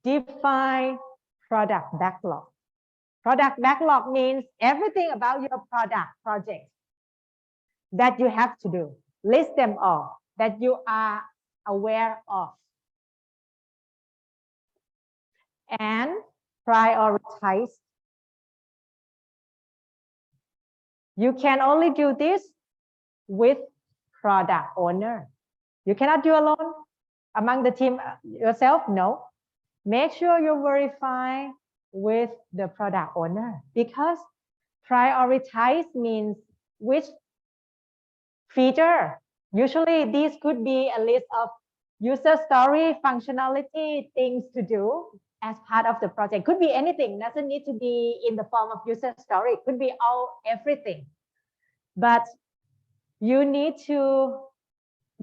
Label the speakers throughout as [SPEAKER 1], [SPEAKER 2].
[SPEAKER 1] Define product backlog. Product backlog means everything about your project that you have to do. List them all that you are aware of. And prioritize. You can only do this with product owner. You cannot do alone among the team yourself. No. Make sure you verify with the product owner, because prioritize means which feature. Usually this could be a list of user story, functionality, things to do as part of the project. Could be anything, doesn't need to be in the form of user story. It could be everything. But you need to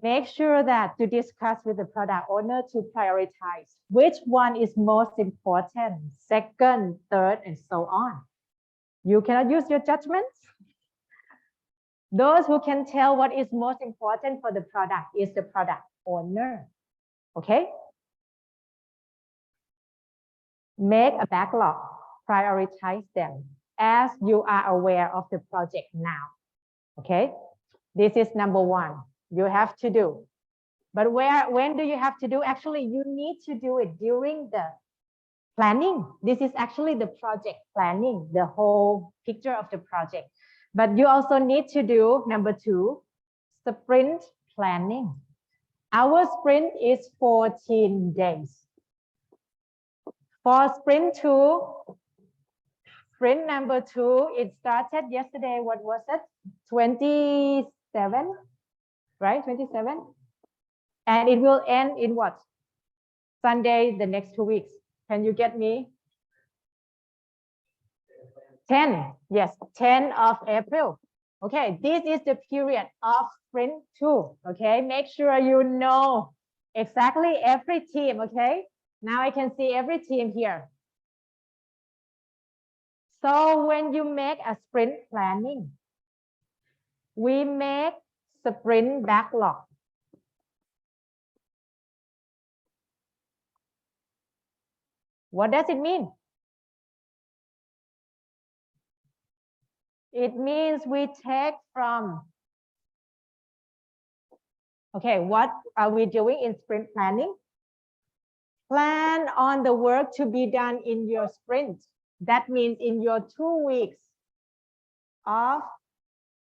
[SPEAKER 1] make sure that to discuss with the product owner to prioritize which one is most important, second, third, and so on. You cannot use your judgments. Those who can tell what is most important for the product is the product owner. Okay? Make a backlog, prioritize them as you are aware of the project now. Okay? This is number one. You have to do. But when do you have to do? Actually, you need to do it during the planning. This is actually the project planning, the whole picture of the project. But you also need to do, number two, sprint planning. Our sprint is 14 days. For sprint number two, it started yesterday. What was it? 27, right? 27. And it will end in what? Sunday, the next 2 weeks. Can you get me? 10. Yes, 10 of April. Okay, this is the period of sprint 2. Okay, make sure you know exactly every team. Okay, now I can see every team here. So when you make a sprint planning, we make sprint backlog. What does it mean? It means we take from, okay, what are we doing in sprint planning? Plan on the work to be done in your sprint. That means in your 2 weeks of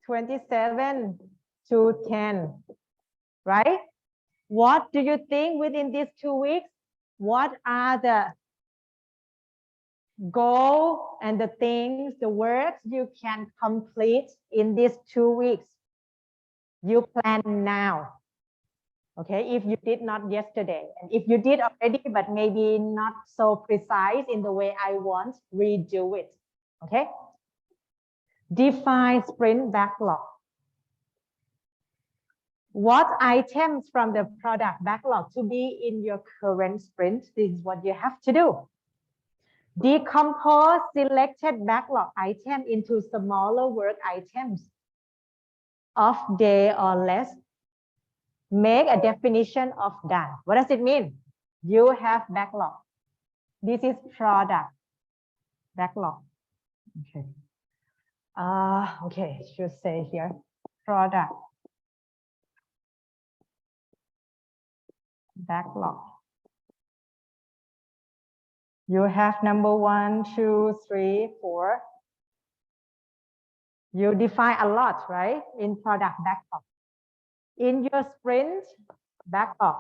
[SPEAKER 1] 27 to 10, right? What do you think within these 2 weeks? What are the goals and the things, the works you can complete in these 2 weeks? You plan now. Okay, if you did not yesterday, and if you did already, but maybe not so precise in the way I want, redo it. Okay. Define sprint backlog. What items from the product backlog to be in your current sprint? This is what you have to do. Decompose selected backlog item into smaller work items of day or less. Make a definition of done. What does it mean? You have backlog. This is product backlog. Okay. Okay, should say here product backlog. You have number 1, 2, 3, 4. You define a lot, right? In product backlog. In your sprint backlog,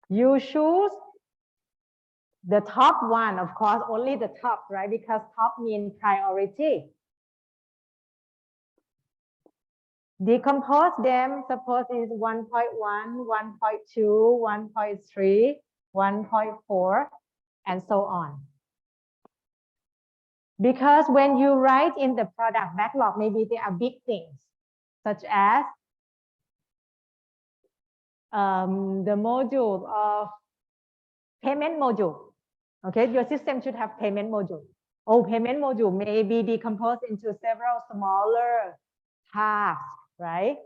[SPEAKER 1] you choose the top one, of course, only the top, right? Because top means priority. Decompose them, suppose it's 1.1, 1.2, 1.3, 1.4, and so on. Because when you write in the product backlog, maybe there are big things, such as the module of payment module. Okay, your system should have payment module. Oh, payment module may be decomposed into several smaller tasks, right?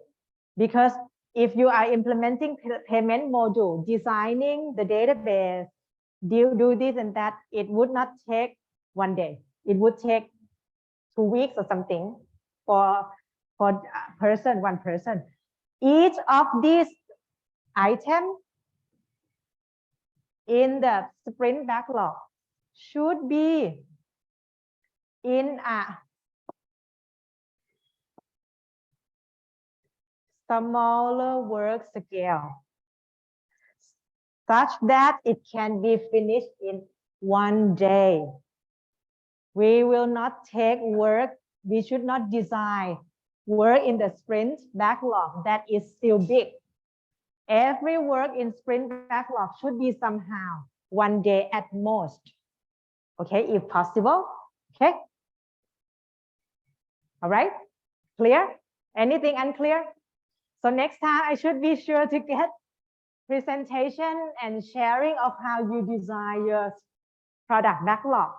[SPEAKER 1] Because if you are implementing payment module, designing the database, do this and that, it would not take 1 day. It would take 2 weeks or something for one person. Each of these items in the sprint backlog should be in a smaller work scale, such that it can be finished in 1 day. We will not take work, we should not design work in the sprint backlog that is still big. Every work in sprint backlog should be somehow 1 day at most. Okay, if possible. Okay. All right. Clear? Anything unclear? So next time I should be sure to get presentation and sharing of how you design your product backlog,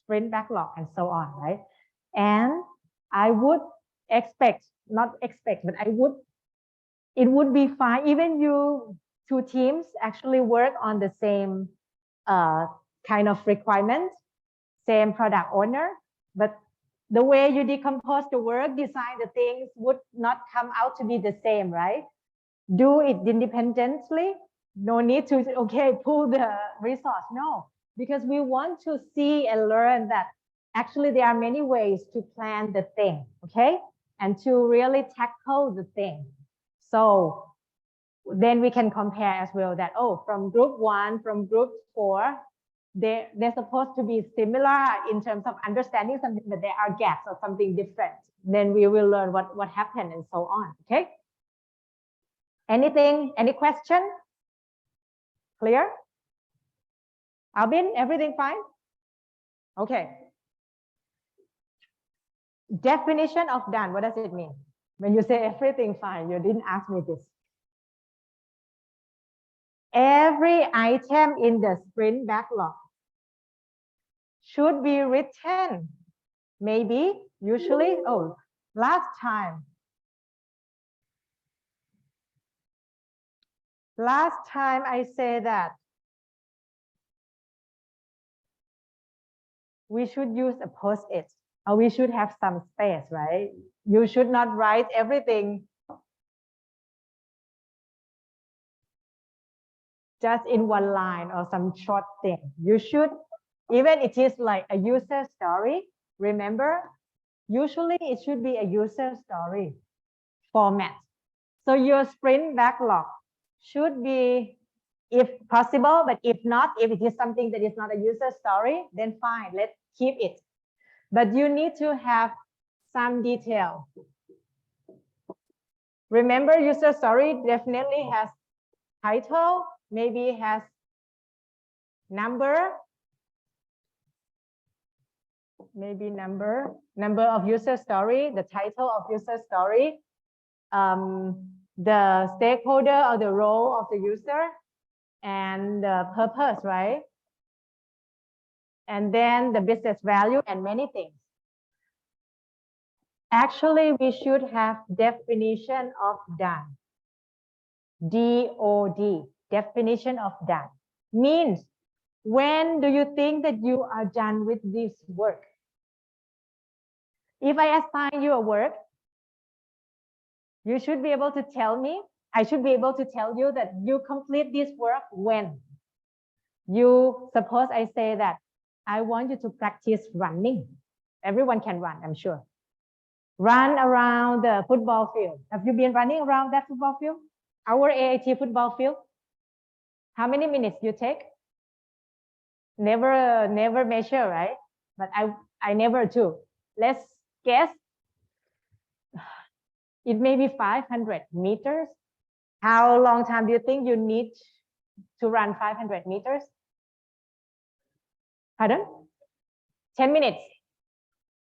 [SPEAKER 1] sprint backlog, and so on, right? And I would expect, not expect, but it would be fine even you 2 teams actually work on the same kind of requirement, same product owner, but the way you decompose the work, design the things would not come out to be the same, right? Do it independently. No need to, okay, pull the resource. No, because we want to see and learn that actually there are many ways to plan the thing, okay? And to really tackle the thing. So then we can compare as well that, oh, from group 1, from group 4, they're supposed to be similar in terms of understanding something, but there are gaps or something different. Then we will learn what happened and so on, okay? Anything, any question? Clear? Albin, everything fine? Okay. Definition of done, what does it mean? When you say everything fine, you didn't ask me this. Every item in the sprint backlog should be written. Maybe, usually, oh, last time I say that we should use a post-it, or we should have some space, right? You should not write everything just in 1 line or some short thing. You should, even it is like a user story, remember, usually it should be a user story format. So your sprint backlog should be, if possible, but if not, if it is something that is not a user story, then fine, let's keep it. But you need to have some detail. Remember, user story definitely has title, maybe has number, maybe number of user story, the title of user story, the stakeholder or the role of the user, and the purpose, right? And then the business value and many things. Actually, we should have definition of done. DOD, definition of done. Means, when do you think that you are done with this work? If I assign you a work, you should be able to tell me, I should be able to tell you that you complete this work when. You suppose I say that I want you to practice running. Everyone can run, I'm sure. Run around the football field. Have you been running around that football field? Our AIT football field? How many minutes you take? Never measure, right? But I never too. Let's guess. It may be 500 meters. How long time do you think you need to run 500 meters? Pardon? 10 minutes.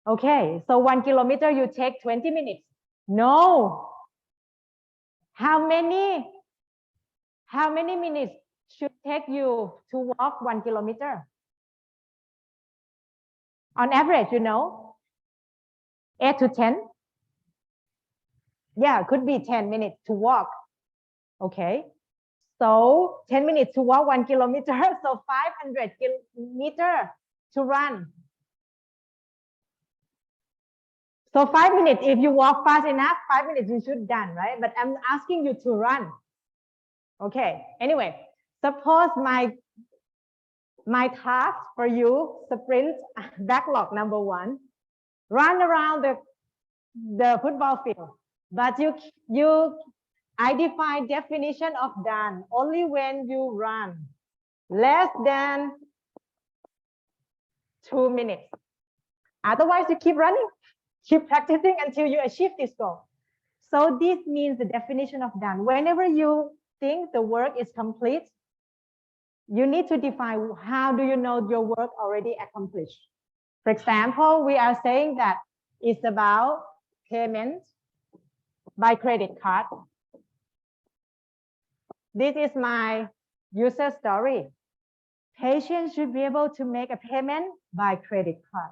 [SPEAKER 1] Okay, so 1 kilometer you take 20 minutes. No. How many minutes should take you to walk 1 kilometer? On average, you know, 8 to 10. Yeah, could be 10 minutes to walk. Okay. So 10 minutes to walk 1 kilometer. So 500 meters to run. So 5 minutes, if you walk fast enough, 5 minutes you should done, right? But I'm asking you to run. Okay. Anyway, suppose my task for you, sprint backlog number 1, run around the football field. But I define definition of done only when you run less than 2 minutes. Otherwise, you keep running, keep practicing until you achieve this goal. So this means the definition of done. Whenever you think the work is complete, you need to define how do you know your work already accomplished. For example, we are saying that it's about payment by credit card. This is my user story. Patients should be able to make a payment by credit card.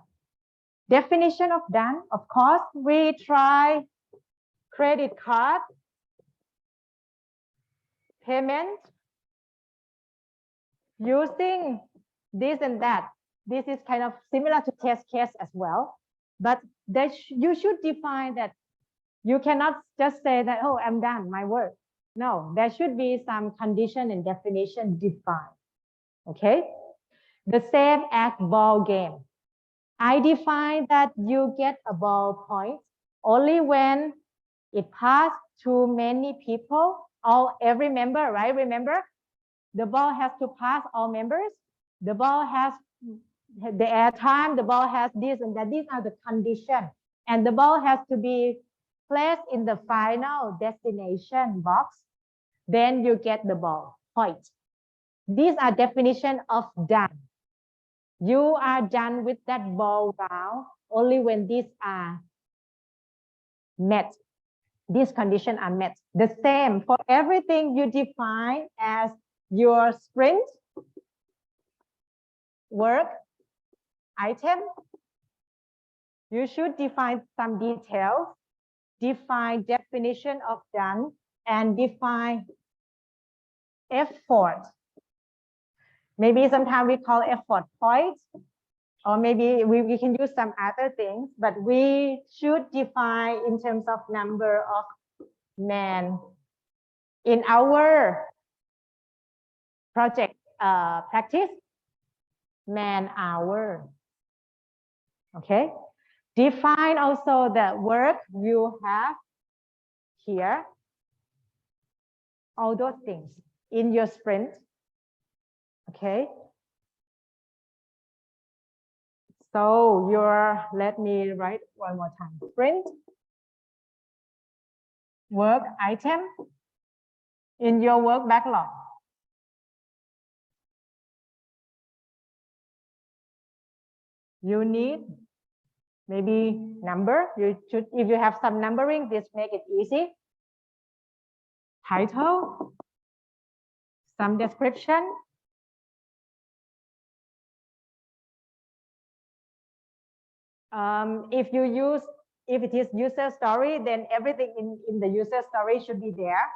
[SPEAKER 1] Definition of done, of course, we try credit card payment using this and that. This is kind of similar to test case as well, but you should define that. You cannot just say that, oh, I'm done my work. No, there should be some condition and definition defined. Okay, the same as ball game. I define that you get a ball point only when it passed to many people, every member, right? Remember, the ball has to pass all members. The ball has the air time. The ball has this and that. These are the conditions, and the ball has to be placed in the final destination box. Then you get the ball point. These are definition of done. You are done with that ball round only when these are met. These conditions are met. The same for everything you define as your sprint work item. You should define some details, define definition of done, and define effort. Maybe sometimes we call effort points, or maybe we can use some other things, but we should define in terms of number of men. In our project practice, man hour. Okay. Define also the work you have here. All those things in your sprint. Okay. So let me write one more time. Sprint work item in your work backlog. You need maybe number. You should, if you have some numbering, this make it easy. Title, some description. If it is user story, then everything in the user story should be there.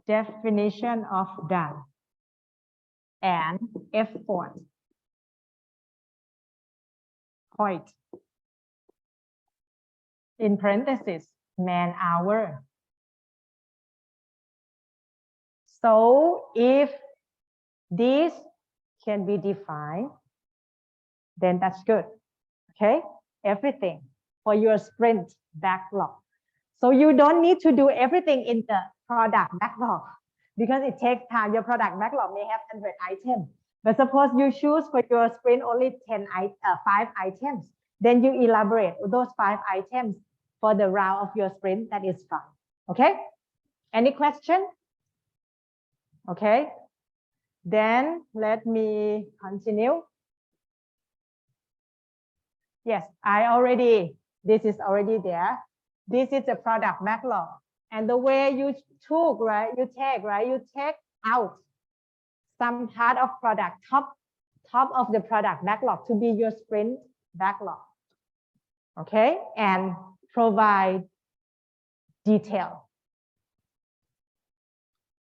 [SPEAKER 1] Definition of done and effort point in parentheses man hour. So if this can be defined, then that's good. Okay, everything for your sprint backlog. So you don't need to do everything in the product backlog because it takes time. Your product backlog may have 100 items, but suppose you choose for your sprint only 5 items, then you elaborate those 5 items for the round of your sprint. That is fine. Okay, any question? Okay, then let me continue. Yes, this is already there. This is the product backlog. And the way you took, right? You take out some part of product, top of the product backlog to be your sprint backlog. Okay, and provide detail.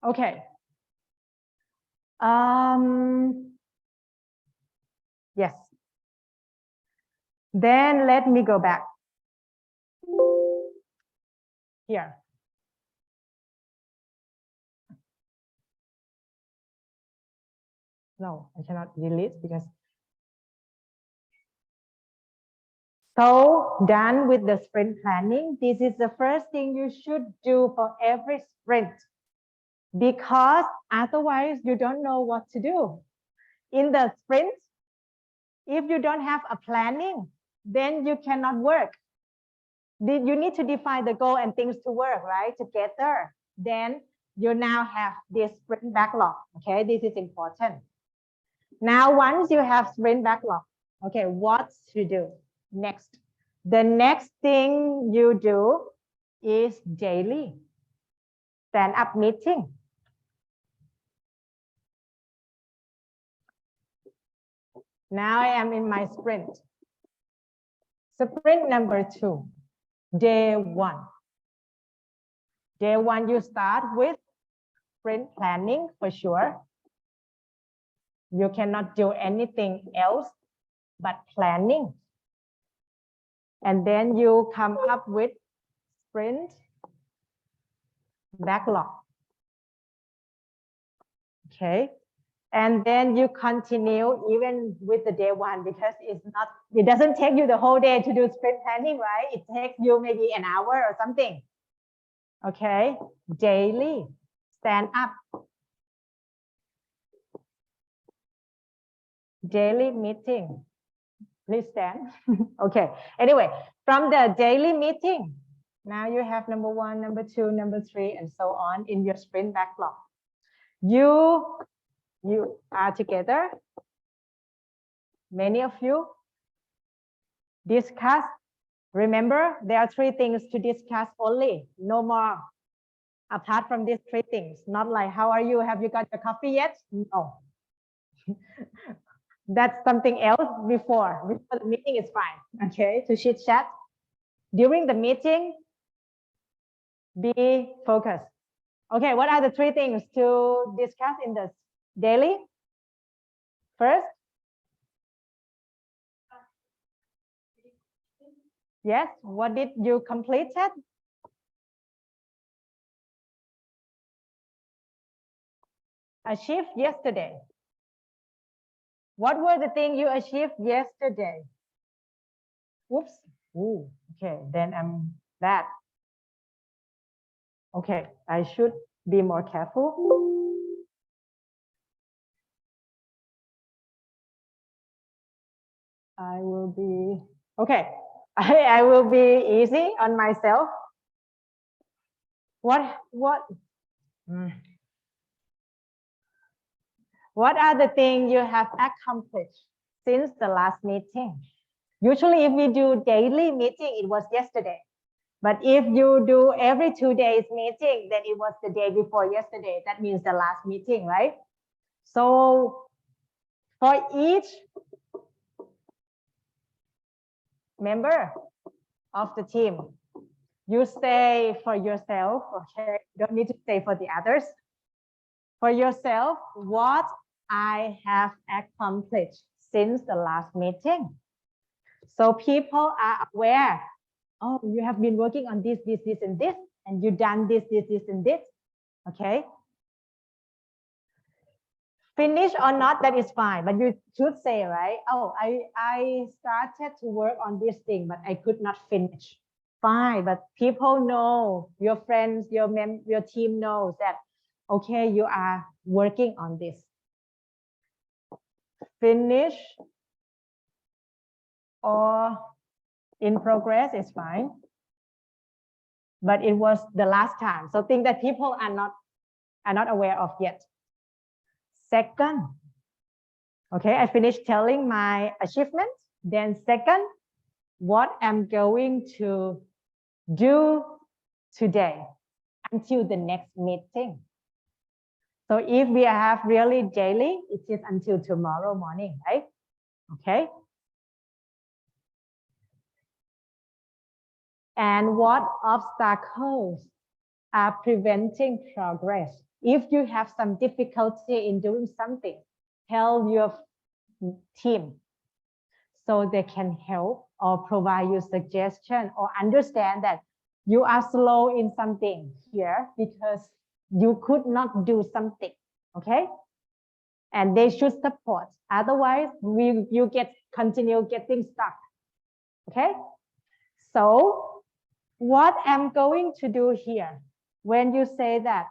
[SPEAKER 1] Okay. Yes. Then let me go back. Here. No, I cannot delete because. So done with the sprint planning. This is the first thing you should do for every sprint, because otherwise you don't know what to do. In the sprint, if you don't have a planning, then you cannot work. You need to define the goal and things to work, right, together. Then you now have this sprint backlog. Okay, this is important. Now, once you have sprint backlog, okay, what to do next? The next thing you do is daily stand-up meeting. Now I am in my sprint. Sprint number 2, day 1. Day 1, you start with sprint planning for sure. You cannot do anything else but planning. And then you come up with sprint backlog. Okay. And then you continue even with the day 1, because it doesn't take you the whole day to do sprint planning, right? It takes you maybe an hour or something. Okay. Daily stand up. Daily meeting. Please stand. Okay. Anyway, from the daily meeting, now you have number 1, number 2, number 3, and so on in your sprint backlog. You are together. Many of you discuss. Remember, there are 3 things to discuss only, no more. Apart from these 3 things, not like, how are you? Have you got your coffee yet? No. That's something else before the meeting is fine. Okay, to chit chat. During the meeting, be focused. Okay, what are the 3 things to discuss in the daily? First, yes, what did you complete? Achieved yesterday. What were the things you achieved yesterday? Oops. Ooh, okay, then I'm bad. Okay, I should be more careful. I will be, okay, I will be easy on myself. What are the things you have accomplished since the last meeting? Usually if we do daily meeting, it was yesterday. But if you do every 2 days meeting, then it was the day before yesterday. That means the last meeting, right? So for each member of the team, you say for yourself, okay, you don't need to say for the others. For yourself, what I have accomplished since the last meeting. So people are aware, oh, you have been working on this, and this, and you've done this, and this, okay? Finish or not, that is fine, but you should say, right? Oh, I started to work on this thing, but I could not finish. Fine, but people know, your friends, your team knows that, okay, you are working on this. Finish or in progress is fine, but it was the last time. So things that people are not aware of yet. Second, okay, I finished telling my achievements. Then second, what I'm going to do today until the next meeting. So if we have really daily, it is until tomorrow morning, right? Okay. And what obstacles are preventing progress. If you have some difficulty in doing something, tell your team so they can help or provide you suggestion or understand that you are slow in something here because you could not do something, okay? And they should support. Otherwise, you continue getting stuck, okay? So what I'm going to do here, when you say that,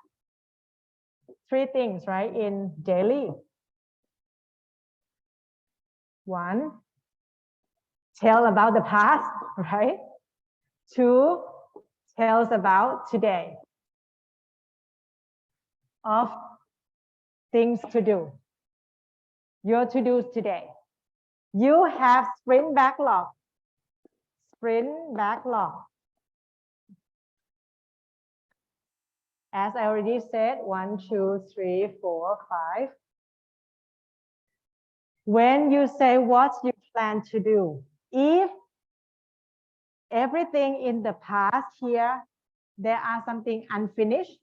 [SPEAKER 1] 3 things, right, in daily. 1, tell about the past, right? 2, tells about today of things to do, your to-dos today. You have sprint backlog. As I already said, 1, 2, 3, 4, 5. When you say what you plan to do, if everything in the past here, there are something unfinished,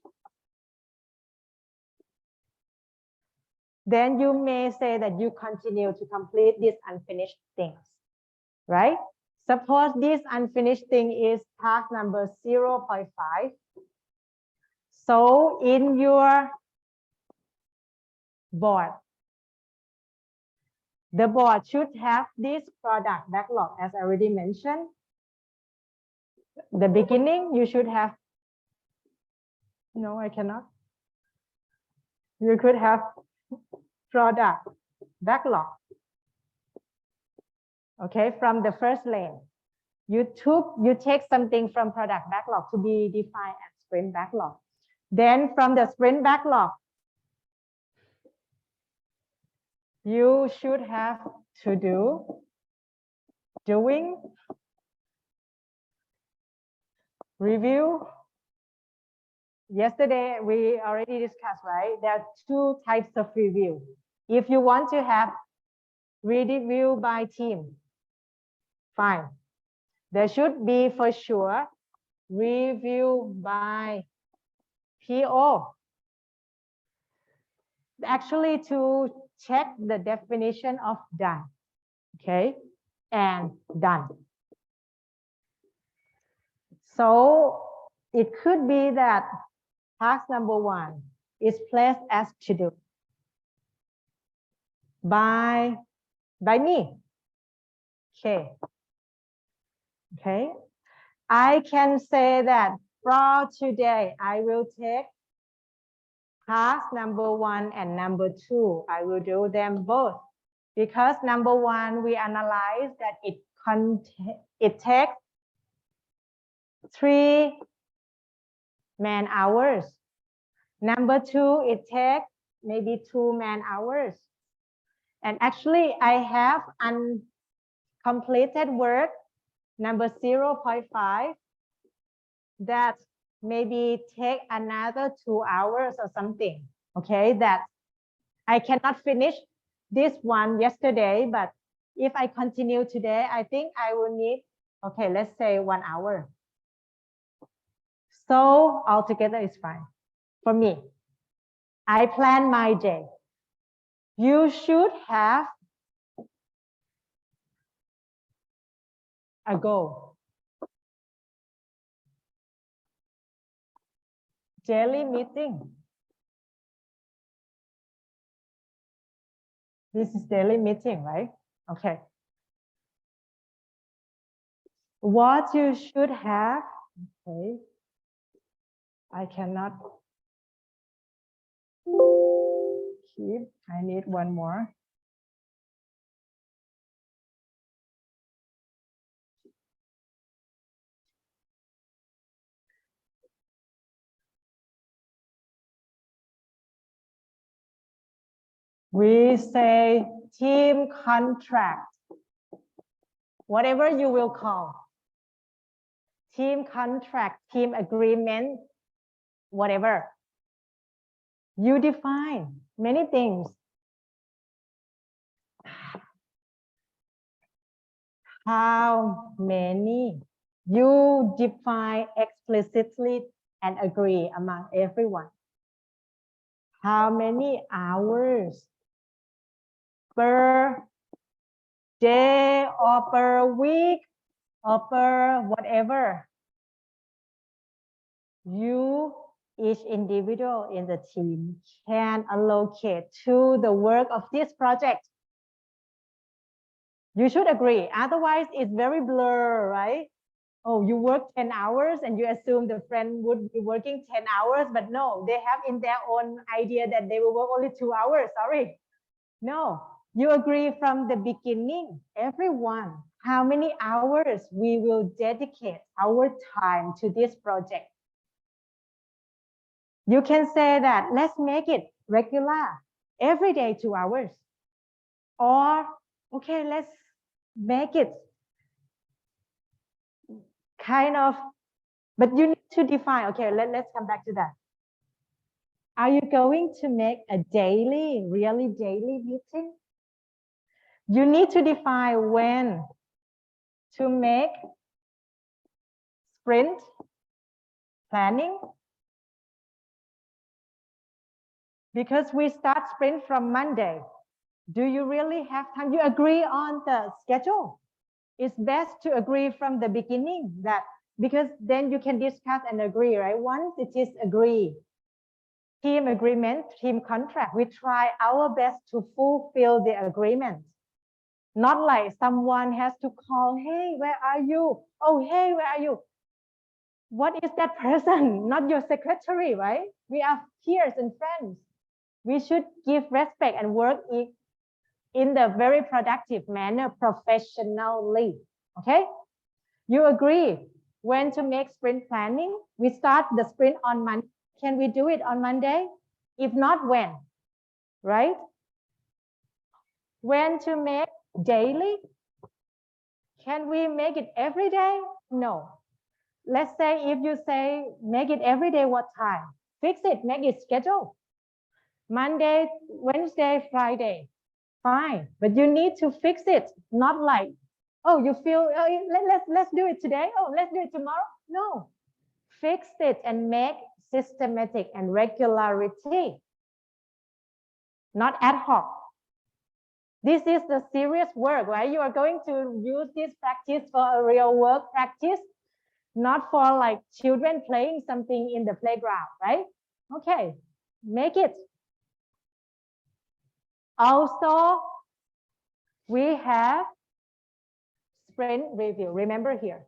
[SPEAKER 1] then you may say that you continue to complete these unfinished things, right? Suppose this unfinished thing is task number 0.5. So in your board, the board should have this product backlog, as I already mentioned. The beginning, you should have, no, I cannot. You could have product backlog. Okay, from the first lane. You take something from product backlog to be defined as sprint backlog. Then from the sprint backlog, you should have to do, doing, review. Yesterday, we already discussed, right? There are 2 types of review. If you want to have review by team, fine. There should be for sure review by PO. Actually, to check the definition of done, okay, and done. So it could be that task number 1 is placed as to do by me. Okay. I can say that for today, I will take task number 1 and number 2. I will do them both because number 1, we analyze that it takes 3 man hours. Number 2, it takes maybe 2 man hours. And actually, I have uncompleted work number 0.5 that maybe take another 2 hours or something. Okay, that I cannot finish this one yesterday, but if I continue today, I think I will need, okay, let's say 1 hour. So altogether it's fine for me. I plan my day. You should have a goal. Daily meeting. This is daily meeting, right? Okay. What you should have, okay. I cannot keep, I need one more. We say team contract, whatever you will call. Team contract, team agreement, whatever. You define many things. How many? You define explicitly and agree among everyone. How many hours per day or per week or per whatever you, each individual in the team, can allocate to the work of this project? You should agree, otherwise it's very blur, right? Oh, you work 10 hours and you assume the friend would be working 10 hours, but no, they have in their own idea that they will work only 2 hours, sorry. No, you agree from the beginning, everyone, how many hours we will dedicate our time to this project. You can say that let's make it regular, every day 2 hours. Or, okay, let's make it kind of, but you need to define, okay, let's come back to that. Are you going to make a daily, really daily meeting? You need to define when to make sprint planning, because we start sprint from Monday. Do you really have time? You agree on the schedule. It's best to agree from the beginning, that because then you can discuss and agree, right? Once it is agreed, team agreement, team contract, we try our best to fulfill the agreement. Not like someone has to call, hey, where are you? Oh, hey, where are you? What is that person? Not your secretary, right? We are peers and friends. We should give respect and work in the very productive manner, professionally. Okay? You agree when to make sprint planning? We start the sprint on Monday. Can we do it on Monday? If not, when? Right? When to make daily? Can we make it every day? No. Let's say if you say make it every day, what time? Fix it, make it schedule. Monday, Wednesday, Friday. Fine, but you need to fix it. Not like, oh, you feel, oh, let's do it today. Oh, let's do it tomorrow. No, fix it and make systematic and regularity, not ad hoc. This is the serious work, right? You are going to use this practice for a real work practice, not for like children playing something in the playground, right? Okay, make it. Also, we have sprint review. Remember here,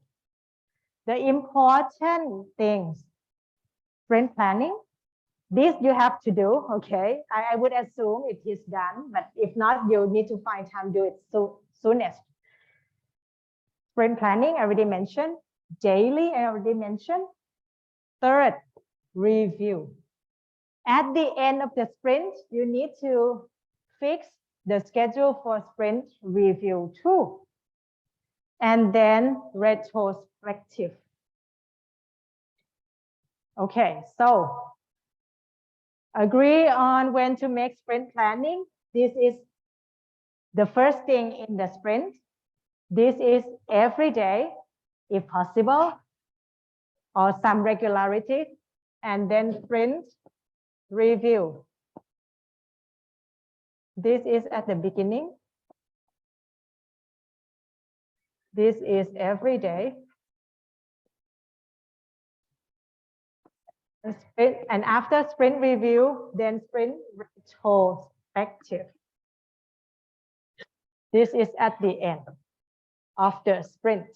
[SPEAKER 1] the important things, sprint planning, this you have to do, okay? I would assume it is done, but if not, you need to find time to do it soonest. Sprint planning, I already mentioned. Daily, I already mentioned. Third, review. At the end of the sprint, you need to fix the schedule for sprint review too. And then retrospective. Okay, so agree on when to make sprint planning. This is the first thing in the sprint. This is every day, if possible, or some regularity, and then sprint review. This is at the beginning. This is every day. And after sprint review, then sprint retrospective. This is at the end of the sprint.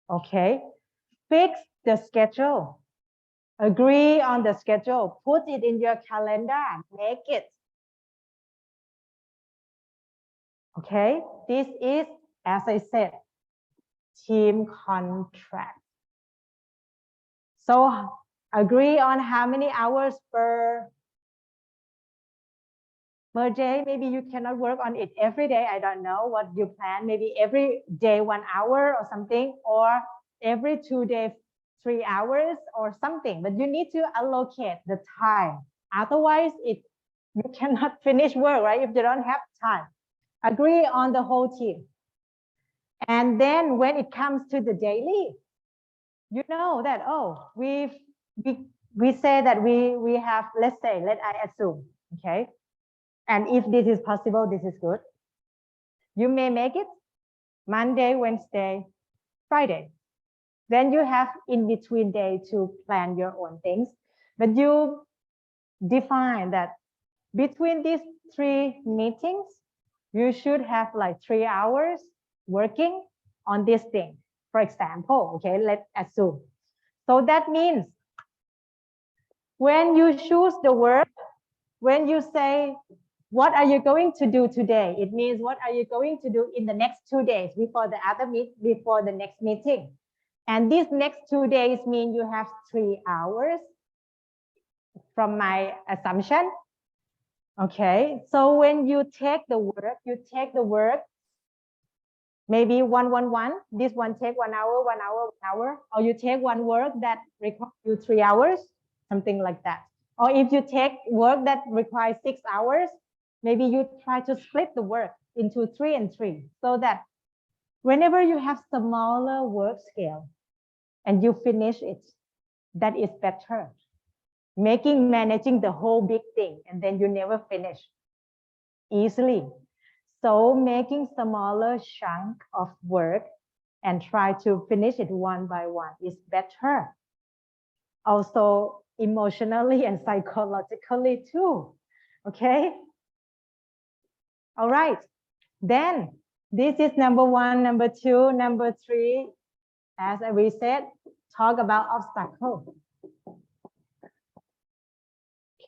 [SPEAKER 1] Okay, fix the schedule. Agree on the schedule. Put it in your calendar. Make it. Okay, this is, as I said, team contract. So agree on how many hours per day. Maybe you cannot work on it every day. I don't know what you plan. Maybe every day 1 hour or something, or every 2 days 3 hours or something. But you need to allocate the time. Otherwise, you cannot finish work, right? If you don't have time. Agree on the whole team. And then when it comes to the daily, you know that, oh, we we say that we have, let's say, let I assume, okay? And if this is possible, this is good. You may make it Monday, Wednesday, Friday. Then you have in between day to plan your own things. But you define that between these 3 meetings, you should have like 3 hours working on this thing. For example, okay, let's assume. So that means when you choose the work, when you say, what are you going to do today? It means what are you going to do in the next 2 days before the next meeting. And these next 2 days mean you have 3 hours from my assumption. Okay, so when you take the work, maybe one. This one take 1 hour, 1 hour, 1 hour, or you take one work that requires you 3 hours, something like that. Or if you take work that requires 6 hours, maybe you try to split the work into 3 and 3, so that whenever you have smaller work scale and you finish it, that is better. Managing the whole big thing and then you never finish easily. So making smaller chunk of work and try to finish it one by one is better. Also emotionally and psychologically too. Okay. All right. Then this is number 1, number 2, number 3. As we said, talk about obstacles.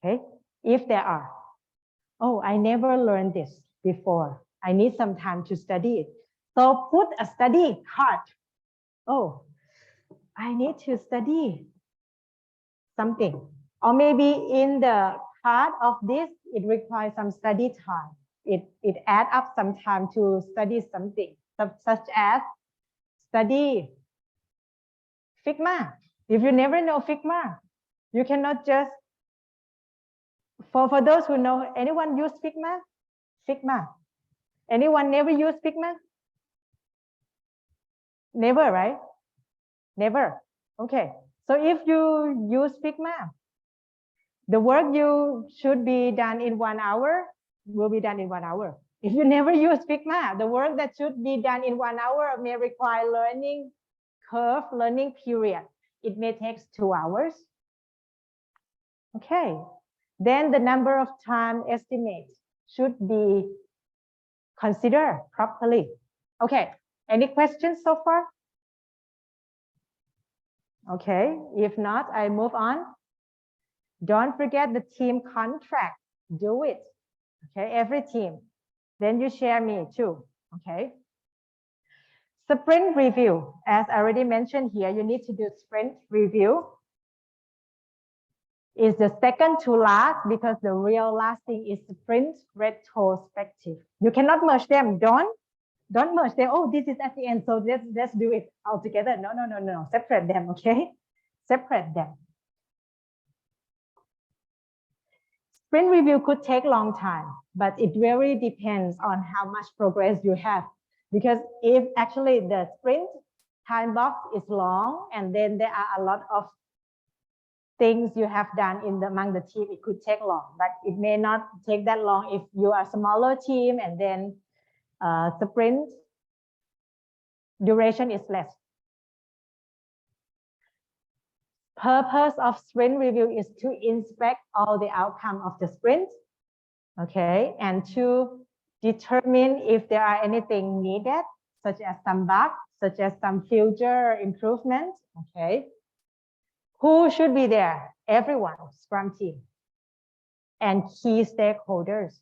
[SPEAKER 1] Okay. If there are, oh, I never learned this before. I need some time to study it. So put a study card. Oh, I need to study something. Or maybe in the part of this, it requires some study time. It adds up some time to study something, such as study Figma. If you never know Figma, you cannot just, for those who know, anyone use Figma? Figma. Anyone never use Figma? Never, right? Never. Okay. So if you use Figma, the work you should be done in 1 hour will be done in 1 hour. If you never use Figma, the work that should be done in 1 hour may require learning curve, learning period. It may take 2 hours. Okay. Then the number of time estimates should be considered properly. Okay. Any questions so far? Okay. If not, I move on. Don't forget the team contract. Do it. Okay, every team. Then you share me too. Okay. Sprint review. As I already mentioned here, you need to do sprint review. Is the second to last because the real last thing is sprint retrospective. You cannot merge them. Don't merge them. Oh, this is at the end, so let's do it all together. No. Separate them. Okay, separate them. Sprint review could take a long time, but it really depends on how much progress you have. Because if actually the sprint time box is long and then there are a lot of things you have done among the team, it could take long, but it may not take that long if you are a smaller team and then sprint duration is less. Purpose of sprint review is to inspect all the outcome of the sprint, okay, and to determine if there are anything needed, such as some bugs, such as some future improvements, okay. Who should be there? Everyone, Scrum team, and key stakeholders,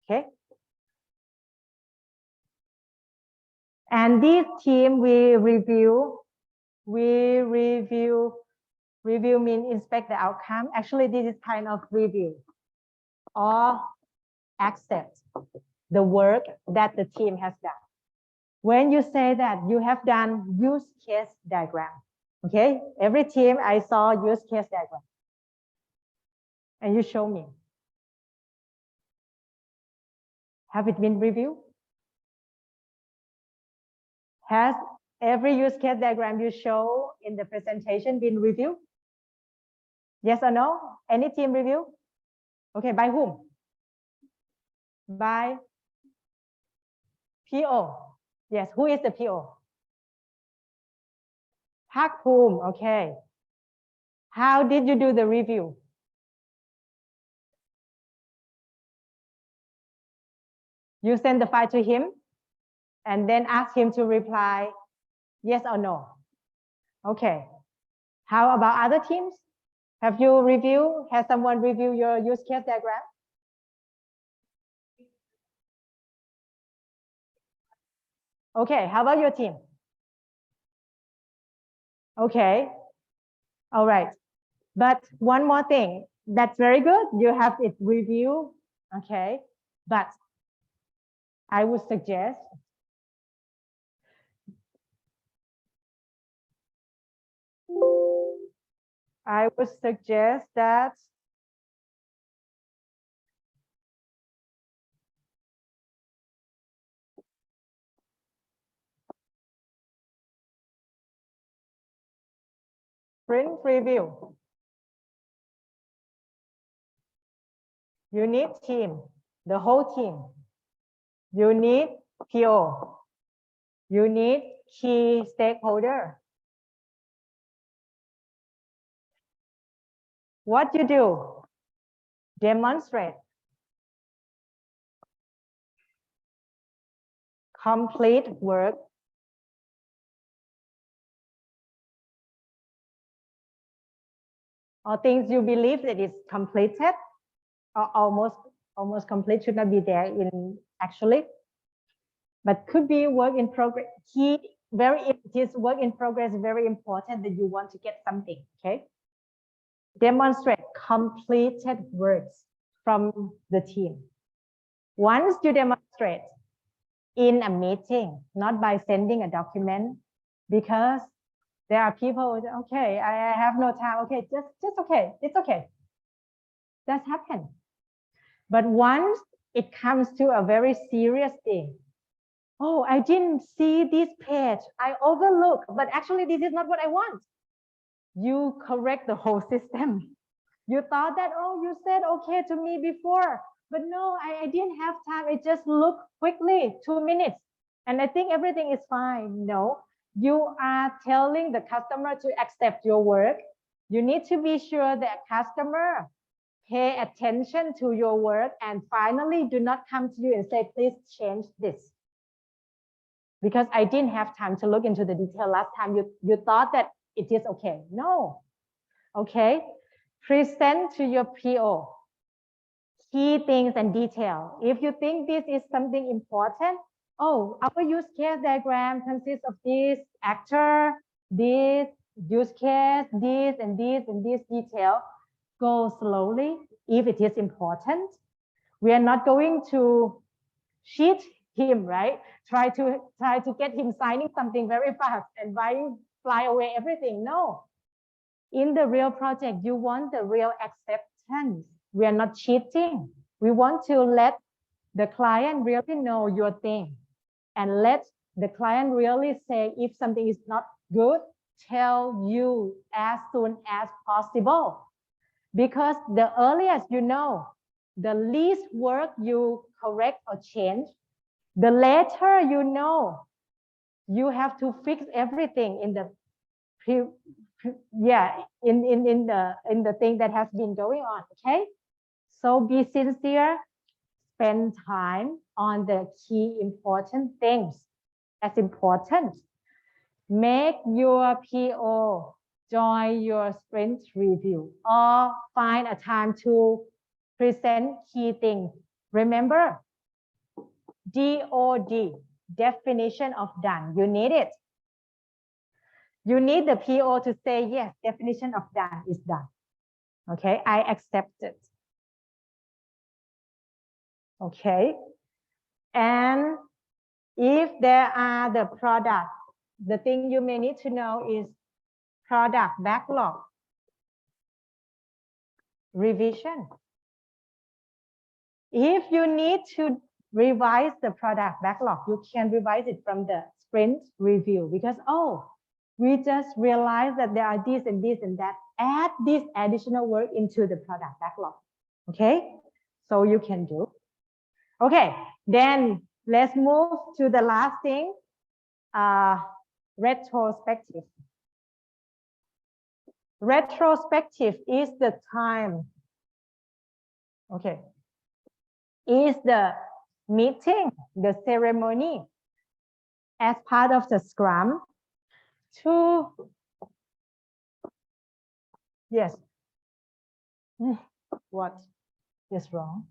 [SPEAKER 1] okay. And this team we review mean inspect the outcome. Actually, this is kind of review or accept the work that the team has done. When you say that you have done use case diagram, okay? Every team I saw use case diagram. And you show me. Have it been reviewed? Has every use case diagram you show in the presentation been reviewed? Yes or no? Any team review? Okay, by whom? By PO. Yes, who is the PO? Park Poom. Okay. How did you do the review? You send the file to him and then ask him to reply yes or no. Okay. How about other teams? Have you reviewed? Has someone reviewed your use case diagram? Okay. How about your team? Okay. All right. But one more thing. That's very good. You have it review. Okay. But I would suggest that sprint review. You need team, the whole team. You need PO. You need key stakeholder. What you do? Demonstrate. Complete work. Or things you believe that is completed or almost complete, should not be there in actually, but could be work in progress. It is work in progress, very important that you want to get something. Okay. Demonstrate completed works from the team. Once you demonstrate in a meeting, not by sending a document, because there are people, okay, I have no time. Okay, just okay. It's okay. That's happened. But once it comes to a very serious thing, oh, I didn't see this page. I overlooked, but actually this is not what I want. You correct the whole system. You thought that, oh, you said okay to me before, but no, I didn't have time. I just looked quickly, 2 minutes, and I think everything is fine. No, you are telling the customer to accept your work. You need to be sure that customer pay attention to your work and finally do not come to you and say, please change this. Because I didn't have time to look into the detail last time. You thought that it is okay. No. Okay. Present to your PO key things and detail. If you think this is something important, oh, our use case diagram consists of this actor, this use case, this and this and this detail. Go slowly if it is important. We are not going to cheat him, right? Try to get him signing something very fast and fly away everything. No. In the real project, you want the real acceptance. We are not cheating. We want to let the client really know your thing and let the client really say if something is not good, tell you as soon as possible. Because the earliest you know, the least work you correct or change, the later you know, you have to fix everything in the in the thing that has been going on. Okay, so be sincere, spend time on the key important things as important. Make your PO join your sprint review or find a time to present key things. Remember, DOD, definition of done. You need it. You need the PO to say, yes, definition of done is done. Okay, I accept it. Okay. And if there are the product, the thing you may need to know is product backlog revision. If you need to revise the product backlog, you can revise it from the sprint review because, oh, We just realize that there are this and this and that. Add this additional work into the product backlog. Okay, so you can do. Okay, then let's move to the last thing, retrospective. Retrospective is the time. Okay, is the meeting, the ceremony as part of the Scrum to, yes, what is wrong?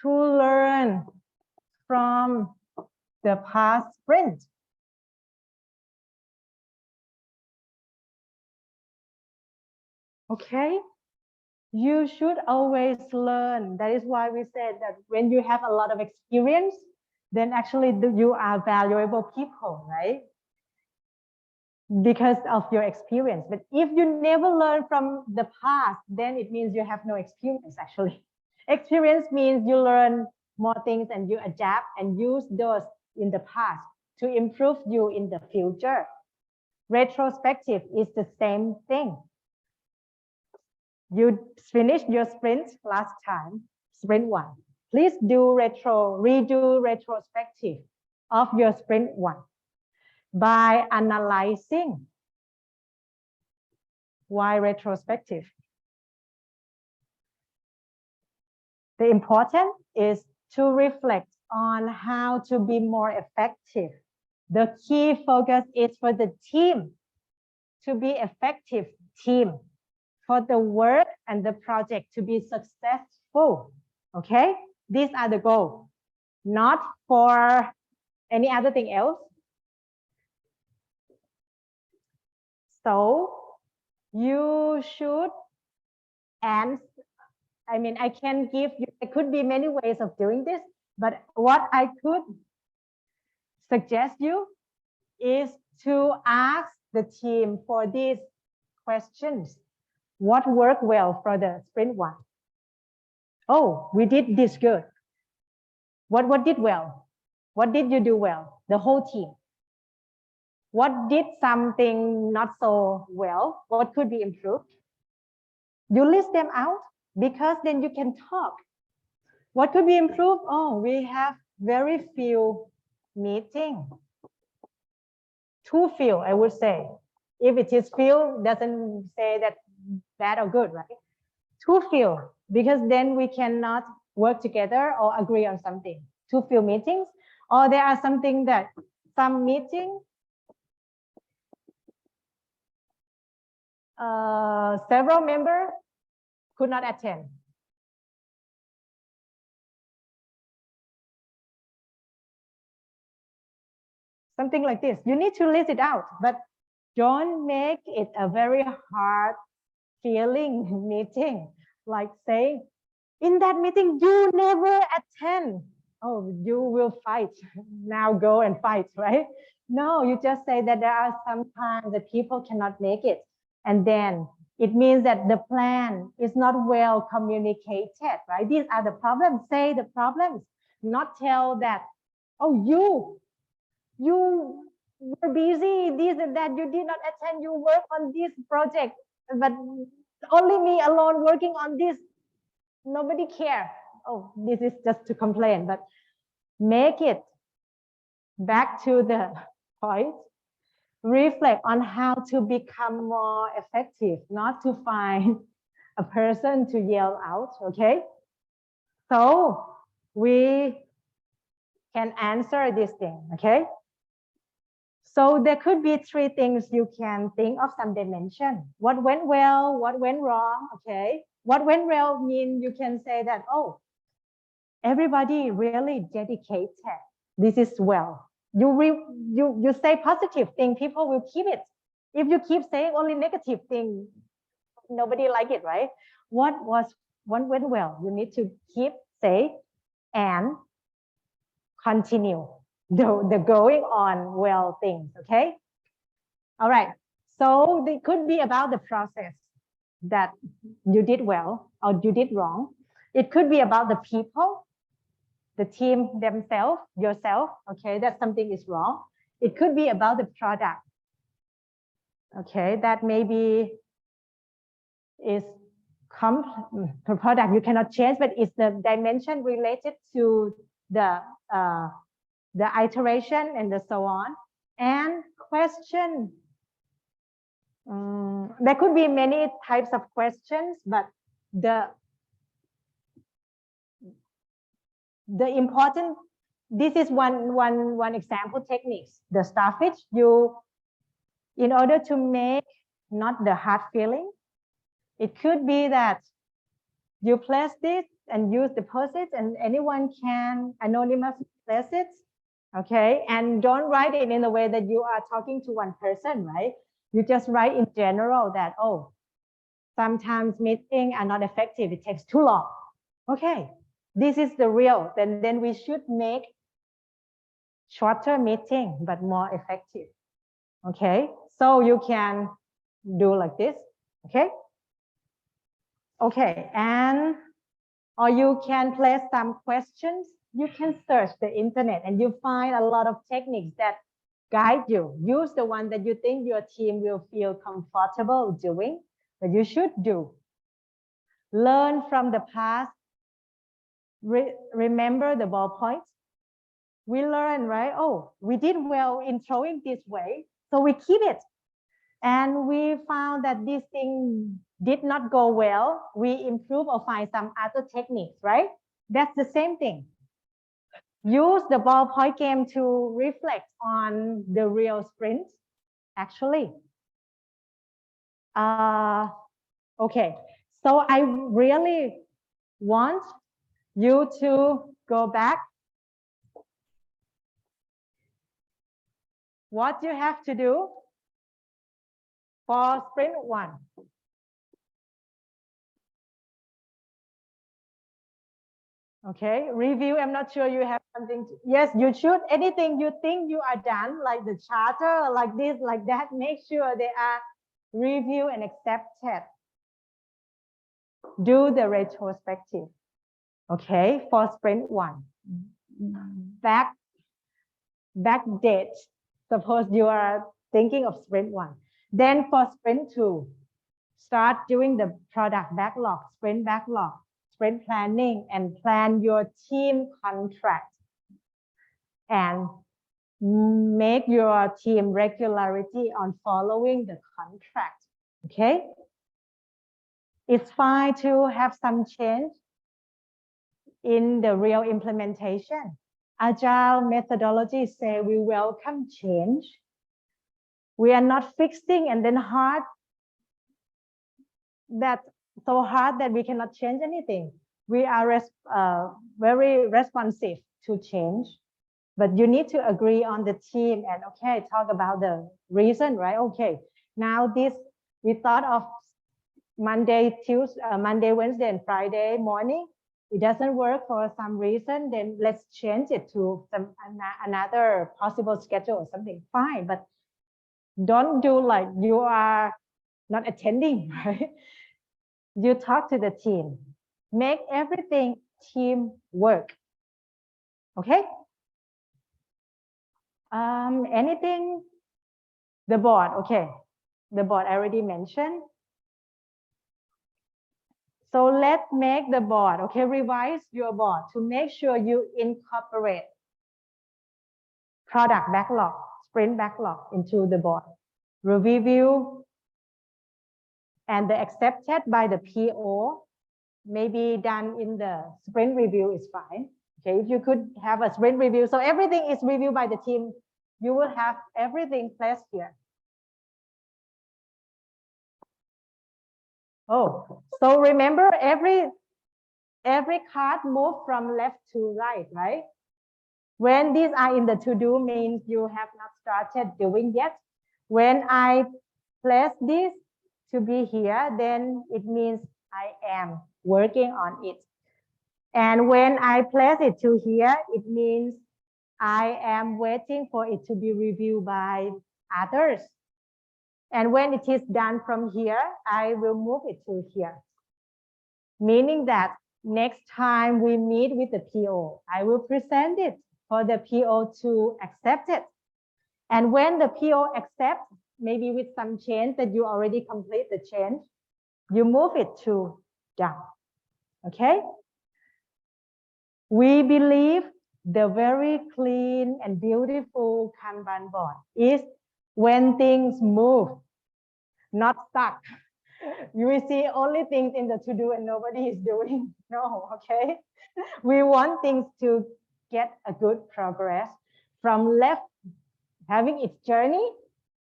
[SPEAKER 1] To learn from the past sprint. Okay, you should always learn. That is why we said that when you have a lot of experience, then actually you are valuable people, right? Because of your experience. But if you never learn from the past, then it means you have no experience actually. Experience means you learn more things and you adapt and use those in the past to improve you in the future. Retrospective is the same thing. You finished your sprint last time, sprint 1. Please redo retrospective of your sprint 1 by analyzing. Why retrospective? The important is to reflect on how to be more effective. The key focus is for the team to be effective team, for the work and the project to be successful. Okay, these are the goals, not for any other thing else. So you should answer. I mean, I can give you, there could be many ways of doing this, but what I could suggest you is to ask the team for these questions. What worked well for the sprint 1? Oh, we did this good. What did well? What did you do well? The whole team. What did something not so well? What could be improved? You list them out because then you can talk. What could be improved? Oh, we have very few meetings. Too few, I would say. If it is few, doesn't say that bad or good, right? Too few, because then we cannot work together or agree on something. Too few meetings, or there are something that some meeting, several members could not attend. Something like this. You need to list it out, but don't make it a very hard feeling meeting. Like saying, in that meeting, you never attend. Oh, you will fight. Now go and fight, right? No, you just say that there are some times that people cannot make it. And then it means that the plan is not well communicated, right? These are the problems. Say the problems, not tell that, oh, you were busy, this and that, you did not attend, you work on this project, but only me alone working on this, nobody care. Oh, this is just to complain, but make it back to the point. Reflect on how to become more effective, not to find a person to yell out, okay? So we can answer this thing, okay? So there could be 3 things you can think of some dimension. What went well, what went wrong, okay? What went well means you can say that, oh, everybody really dedicated. This is well. You say positive thing, people will keep it. If you keep saying only negative thing, nobody like it, right? What went well? You need to keep say and continue the going on well things, okay? All right, so it could be about the process that you did well or you did wrong. It could be about the people, the team themselves, yourself, okay, that something is wrong. It could be about the product. Okay, that maybe is product you cannot change, but it's the dimension related to the iteration and the so on. And question, there could be many types of questions, but the important, this is one example techniques. The starfish, you, in order to make not the hard feeling, it could be that you place this and use deposits, and anyone can anonymously place it, okay? And don't write it in a way that you are talking to one person, right? You just write in general that, oh, sometimes meetings are not effective, it takes too long. Okay, this is the real, then we should make shorter meeting, but more effective. Okay, so you can do like this, okay? Okay, and or you can place some questions. You can search the internet and you find a lot of techniques that guide you. Use the one that you think your team will feel comfortable doing, but you should do. Learn from the past. Remember the ballpoints. We learn, right? Oh, we did well in throwing this way, so we keep it. And we found that this thing did not go well. We improve or find some other techniques, right? That's the same thing. Use the ballpoint game to reflect on the real sprint, actually. Okay, so I really want you to go back. What you have to do for sprint 1. Okay, review. I'm not sure you have something. Yes, you should. Anything you think you are done, like the charter, like this, like that, make sure they are reviewed and accepted. Do the retrospective. Okay, for sprint 1. Back date. Suppose you are thinking of sprint 1. Then for sprint 2, start doing the product backlog, sprint backlog, sprint planning, and plan your team contract. And make your team regularity on following the contract. Okay? It's fine to have some change in the real implementation. Agile methodology say we welcome change. We are not fixing and then hard, that so hard that we cannot change anything. We are very responsive to change, but you need to agree on the team and okay, talk about the reason, right? Okay, now this, we thought of Monday, Wednesday, and Friday morning. It doesn't work for some reason, then let's change it to another possible schedule or something. Fine, but don't do like you are not attending, right? You talk to the team. Make everything team work. Okay? Anything? The board, okay. The board I already mentioned. So let's make the board, okay? Revise your board to make sure you incorporate product backlog, sprint backlog into the board. Review and the accepted by the PO may be done in the sprint review is fine. Okay, if you could have a sprint review, so everything is reviewed by the team, you will have everything placed here. Oh, so remember every card move from left to right, right? When these are in the to-do means you have not started doing yet. When I place this to be here, then it means I am working on it. And when I place it to here, it means I am waiting for it to be reviewed by others. And when it is done from here, I will move it to here. Meaning that next time we meet with the PO, I will present it for the PO to accept it. And when the PO accepts, maybe with some change that you already complete the change, you move it to done. Okay? We believe the very clean and beautiful Kanban board is when things move, not stuck. You will see only things in the to-do and nobody is doing. No, okay? We want things to get a good progress from left, having its journey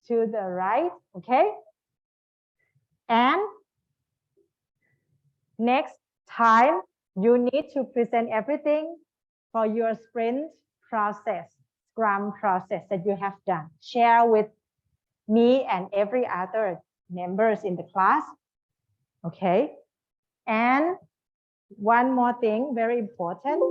[SPEAKER 1] to the right, okay? And next time, you need to present everything for your sprint process, Scrum process that you have done. Share with me and every other members in the class, okay? And one more thing, very important.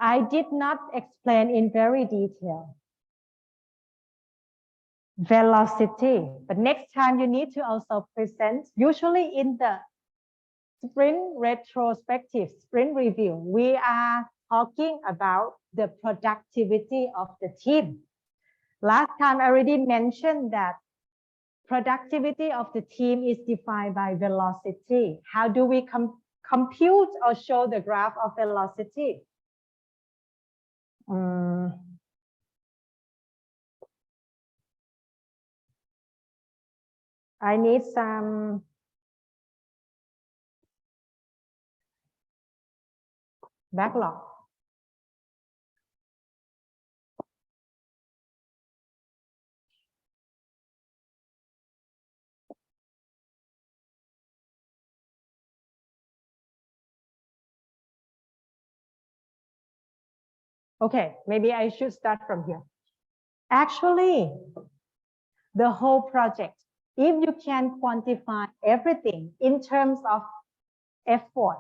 [SPEAKER 1] I did not explain in very detail velocity, but next time you need to also present, usually in the sprint retrospective, sprint review, we are talking about the productivity of the team. Last time I already mentioned that productivity of the team is defined by velocity. How do we compute or show the graph of velocity? I need some backlog. Okay, maybe I should start from here. Actually, the whole project, if you can quantify everything in terms of effort,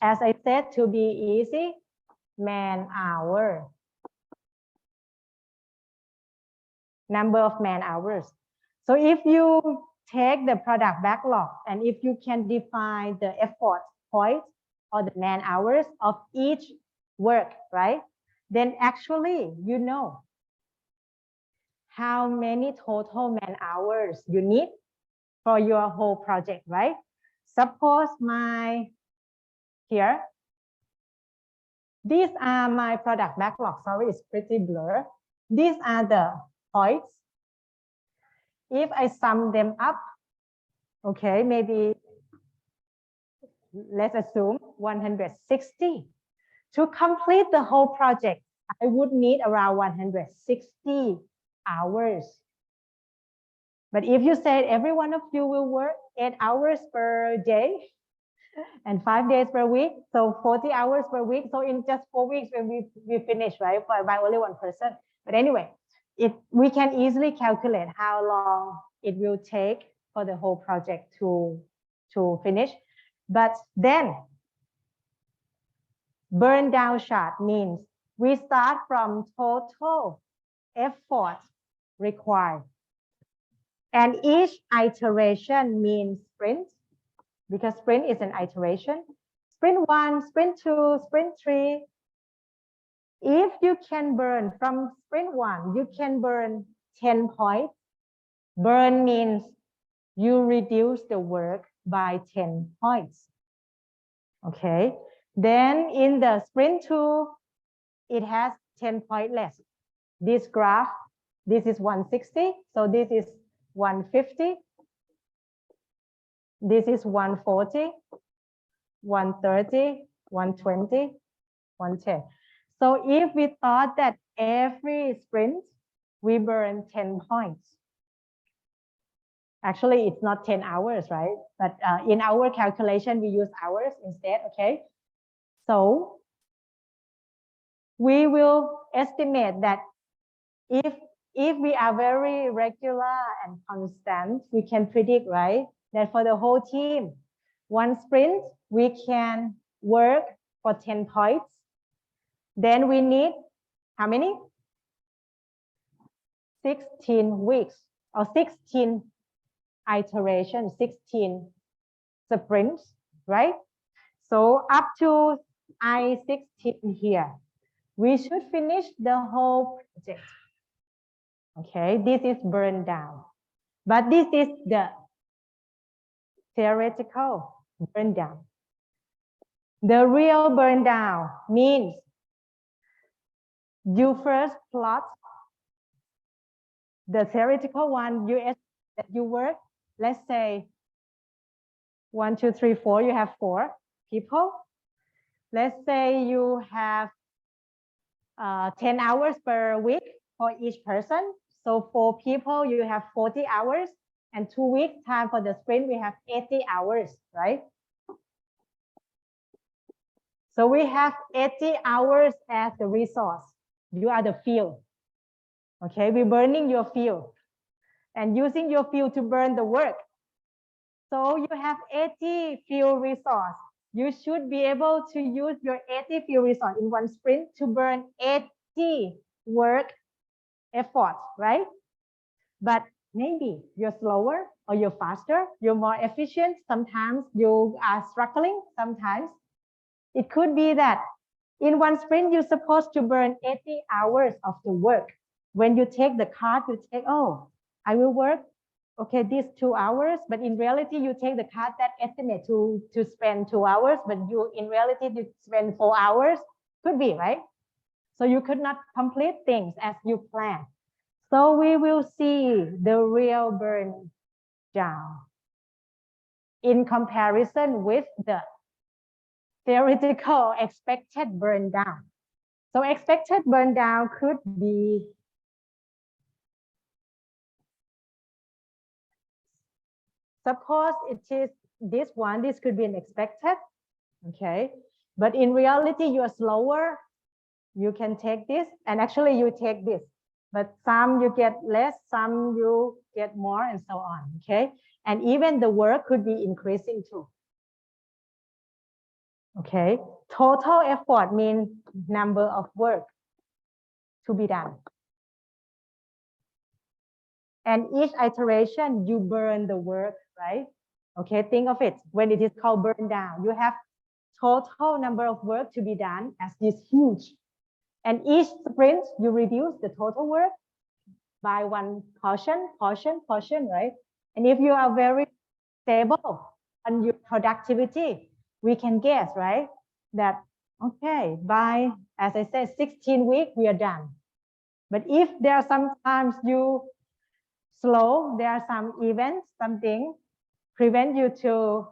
[SPEAKER 1] as I said, to be easy, man hour, number of man hours. So if you take the product backlog and if you can define the effort point or the man hours of each work, right? Then actually, you know how many total man hours you need for your whole project, right? Suppose here, these are my product backlog. Sorry, it's pretty blur. These are the points. If I sum them up, okay, maybe let's assume 160. To complete the whole project, I would need around 160 hours. But if you said every one of you will work 8 hours per day and 5 days per week, so 40 hours per week. So in just 4 weeks, when we finish, right, by only one person. But anyway, we can easily calculate how long it will take for the whole project to finish. But then burn down chart means we start from total effort required. And each iteration means sprint, because sprint is an iteration. Sprint 1, sprint 2, sprint 3. If you can burn from sprint 1, you can burn 10 points. Burn means you reduce the work by 10 points. Okay. Then in the sprint 2, it has 10 points less. This graph, this is 160. So this is 150. This is 140, 130, 120, 110. So if we thought that every sprint, we burn 10 points. Actually, it's not 10 hours, right? But in our calculation, we use hours instead, okay? So we will estimate that if we are very regular and constant, we can predict, right, that for the whole team, one sprint, we can work for 10 points. Then we need how many? 16 weeks or 16 iterations, 16 sprints, right? So up to I-16 here. We should finish the whole project. Okay, this is burn down. But this is the theoretical burn down. The real burn down means you first plot the theoretical one, that you work, let's say 1, 2, 3, 4, you have 4 people. Let's say you have 10 hours per week for each person. So 4 people, you have 40 hours, and 2 weeks time for the sprint, we have 80 hours, right? So we have 80 hours as the resource. You are the field. Okay, we're burning your field and using your field to burn the work. So you have 80 field resource. You should be able to use your 80 field resource in one sprint to burn 80 work effort, right? But maybe you're slower or you're faster, you're more efficient. Sometimes you are struggling. Sometimes it could be that in one sprint, you're supposed to burn 80 hours of the work. When you take the card, you take, oh, I will work, okay, these 2 hours, but in reality, you take the card that estimate to spend 2 hours, but you, in reality, you spend 4 hours, could be, right? So you could not complete things as you plan. So we will see the real burn down in comparison with the theoretical expected burn down. So expected burn down could be suppose it is this one, this could be an expected, okay? But in reality, you are slower, you can take this, and actually you take this. But some you get less, some you get more, and so on, okay? And even the work could be increasing too. Okay, total effort means number of work to be done. And each iteration, you burn the work, right? Okay, think of it. When it is called burn down, you have total number of work to be done as this huge. And each sprint, you reduce the total work by one portion, right? And if you are very stable on your productivity, we can guess, right? That, okay, by, as I said, 16 weeks, we are done. But if there are sometimes you slow, there are some events, something prevent you to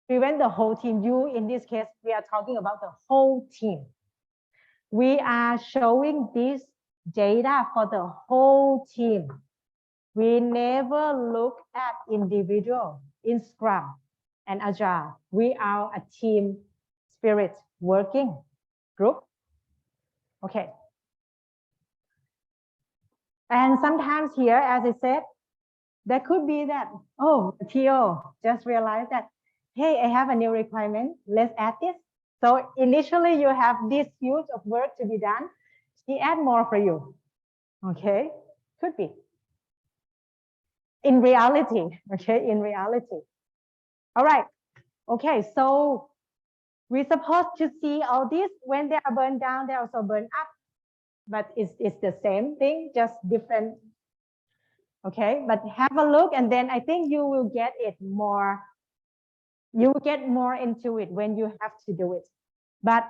[SPEAKER 1] prevent the whole team. You, in this case, we are talking about the whole team. We are showing this data for the whole team. We never look at individual in Scrum and Agile. We are a team spirit working group. Okay. And sometimes here, as I said, there could be that, oh, TO just realized that, hey, I have a new requirement. Let's add this. So initially you have this huge of work to be done. She add more for you. Okay, could be. In reality, okay, in reality. All right, okay, so we're supposed to see all this. When they are burned down, they also burn up. But it's the same thing, just different. Okay, but have a look and then I think you will get it more. You will get more into it when you have to do it. But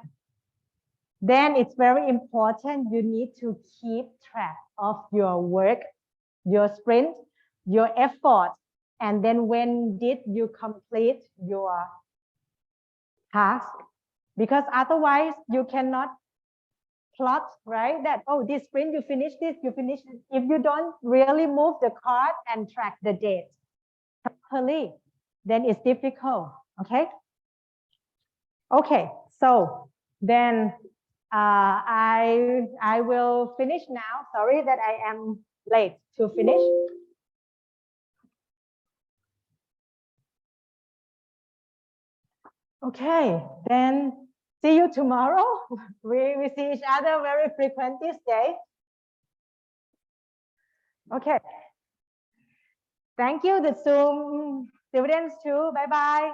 [SPEAKER 1] then it's very important. You need to keep track of your work, your sprint, your effort. And then when did you complete your task? Because otherwise you cannot plot, right? That, oh, this sprint, you finish this, you finish it. If you don't really move the card and track the date properly, then it's difficult, okay? Okay, so then I will finish now. Sorry that I am late to finish. Okay, then see you tomorrow. We see each other very frequent this day. Okay. Thank you, the Zoom students too. Bye-bye.